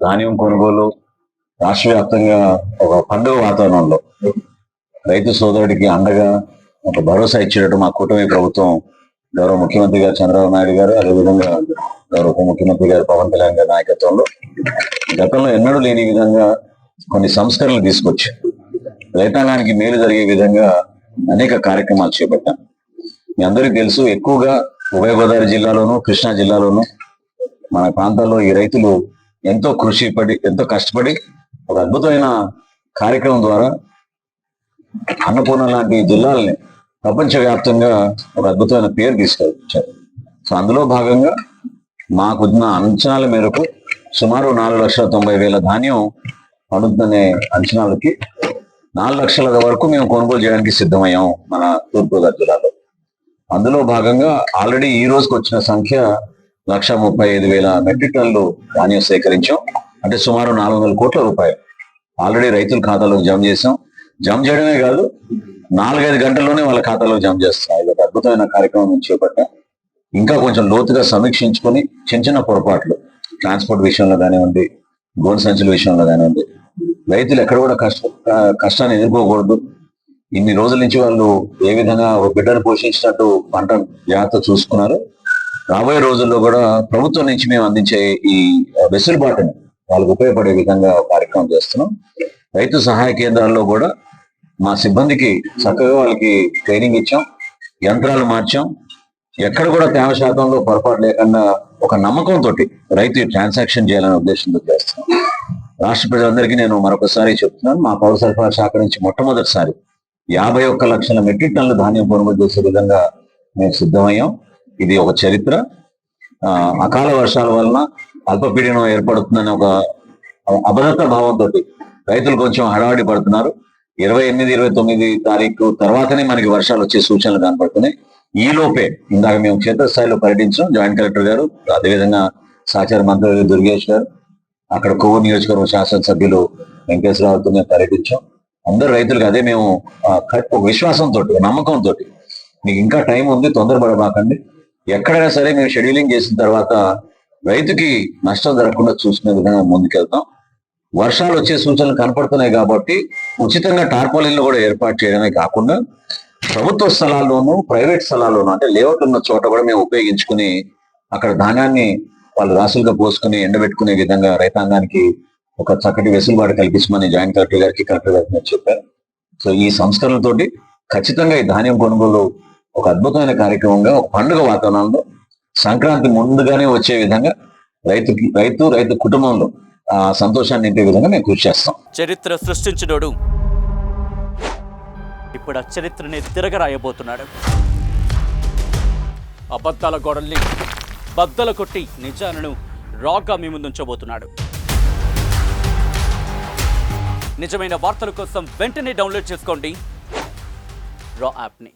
ధాన్యం కొనుగోలు రాష్ట్ర వ్యాప్తంగా ఒక పండుగ వాతావరణంలో రైతు సోదరుడికి అండగా ఒక భరోసా ఇచ్చేటట్టు మా కూటమి ప్రభుత్వం గౌరవ ముఖ్యమంత్రి గారు చంద్రబాబు నాయుడు గారు, అదేవిధంగా గౌరవ ఉప ముఖ్యమంత్రి గారు పవన్ కళ్యాణ్ గారి నాయకత్వంలో గతంలో ఎన్నడూ లేని విధంగా కొన్ని సంస్కరణలు తీసుకొచ్చి రైతాంగానికి మేలు జరిగే విధంగా అనేక కార్యక్రమాలు చేపట్టాం. మీ అందరికీ తెలుసు, ఎక్కువగా ఉభయ గోదావరి జిల్లాలోను కృష్ణా జిల్లాలోను మన ప్రాంతాల్లో ఈ రైతులు ఎంతో ఎంతో కష్టపడి ఒక అద్భుతమైన కార్యక్రమం ద్వారా అన్నపూర్ణ లాంటి జిల్లాలని ప్రపంచవ్యాప్తంగా ఒక అద్భుతమైన పేరు తీసుకొచ్చారు. సో అందులో భాగంగా మాకున్న అంచనాల మేరకు సుమారు 4,90,000 ధాన్యం పండుతుందనే అంచనాలకి 4 లక్షల వరకు మేము కొనుగోలు చేయడానికి సిద్ధమయ్యాం మన తూర్పుగోదావరి జిల్లాలో. అందులో భాగంగా ఆల్రెడీ ఈ రోజుకి వచ్చిన సంఖ్య 1,35,000 మెట్రిక్ టన్నులు ధాన్యం సేకరించాం. అంటే సుమారు 400 కోట్ల రూపాయలు ఆల్రెడీ రైతుల ఖాతాలోకి జమ చేసాం. జమ చేయడమే కాదు, 4-5 గంటల్లోనే వాళ్ళ ఖాతాలో జమ చేస్తున్నాం. ఇది ఒక అద్భుతమైన కార్యక్రమం చేపట్టాం. ఇంకా కొంచెం లోతుగా సమీక్షించుకొని చిన్న పొరపాట్లు ట్రాన్స్పోర్ట్ విషయంలో కానివ్వండి, గోను సంచుల విషయంలో కానివ్వండి, రైతులు ఎక్కడ కూడా కష్టాన్ని ఎదుర్కోకూడదు. ఇన్ని రోజుల నుంచి వాళ్ళు ఏ విధంగా ఒక బిడ్డను పోషించినట్టు పంట జాగ్రత్త చూసుకున్నారు. రాబోయే రోజుల్లో కూడా ప్రభుత్వం నుంచి మేము అందించే ఈ వెసులుబాటుని వాళ్ళకు ఉపయోగపడే విధంగా కార్యక్రమం చేస్తున్నాం. రైతు సహాయ కేంద్రాల్లో కూడా మా సిబ్బందికి చక్కగా వాళ్ళకి ట్రైనింగ్ ఇచ్చాం, యంత్రాలు మార్చాం. ఎక్కడ కూడా తేమ శాతంలో పొరపాటు లేకుండా ఒక నమ్మకంతో రైతు ట్రాన్సాక్షన్ చేయాలనే ఉద్దేశంతో చేస్తున్నాం. రాష్ట్ర ప్రజలందరికీ నేను మరొకసారి చెప్తున్నాను, మా పౌర సరఫరా శాఖ నుంచి మొట్టమొదటిసారి 51 లక్షల మెట్రిక్ టన్నుల ధాన్యం కొనుగోలు చేసే విధంగా మేము సిద్ధమయ్యాం. ఇది ఒక చరిత్ర. అకాల వర్షాల వలన అల్పపీడనం ఏర్పడుతుందని ఒక అభద్రత భావంతో రైతులు కొంచెం హడావిడి పడుతున్నారు. 28-29 తారీఖు తర్వాతనే మనకి వర్షాలు వచ్చే సూచనలు కనపడుతున్నాయి. ఈ లోపే ఇందాక మేము క్షేత్రస్థాయిలో పర్యటించాం. జాయింట్ కలెక్టర్ గారు, అదేవిధంగా సహచార మంత్రి దుర్గేష్ గారు, అక్కడ కొవ్వూరు నియోజకవర్గ శాసనసభ్యులు వెంకటేశ్వరరావుతో మేము పర్యటించాం. అందరు రైతులకు అదే మేము ఒక విశ్వాసంతో, నమ్మకంతో మీకు ఇంకా టైం ఉంది, తొందరపడబాకండి, ఎక్కడైనా సరే మేము షెడ్యూలింగ్ చేసిన తర్వాత రైతుకి నష్టం జరగకుండా చూసుకునే విధంగా ముందుకెళ్తాం. వర్షాలు వచ్చే సూచనలు కనపడుతున్నాయి కాబట్టి ఉచితంగా టార్పాలిన్లు కూడా ఏర్పాటు చేయడమే కాకుండా ప్రభుత్వ స్థలాల్లోనూ ప్రైవేట్ స్థలాల్లోనూ అంటే లేఅవుట్ ఉన్న చోట కూడా మేము ఉపయోగించుకుని అక్కడ ధాన్యాన్ని వాళ్ళు రాసులుగా పోసుకుని ఎండబెట్టుకునే విధంగా రైతాంగానికి ఒక చక్కటి వెసులుబాటు కల్పించమని జాయింట్ కలెక్టర్ గారికి చెప్పారు. సో ఈ సంస్కరణలతోటి ఖచ్చితంగా ఈ ధాన్యం కొనుగోలు ఒక అద్భుతమైన కార్యక్రమంగా ఒక పండుగ వాతావరణంలో సంక్రాంతి ముందుగానే వచ్చే విధంగా రైతు కుటుంబంలో ఆ సంతోషాన్ని నింపే విధంగా మేము కృషి చేస్తాం. చరిత్ర సృష్టించినోడు ఇప్పుడు ఆ చరిత్రని తిరగరాయబోతున్నాడు. అబద్ధాల గోడల్ని బద్దలు కొట్టి నిజాలను రాగా మీ ముందుంచబోతున్నాడు. నిజమైన వార్తల కోసం వెంటనే డౌన్లోడ్ చేసుకోండి రా యాప్ని.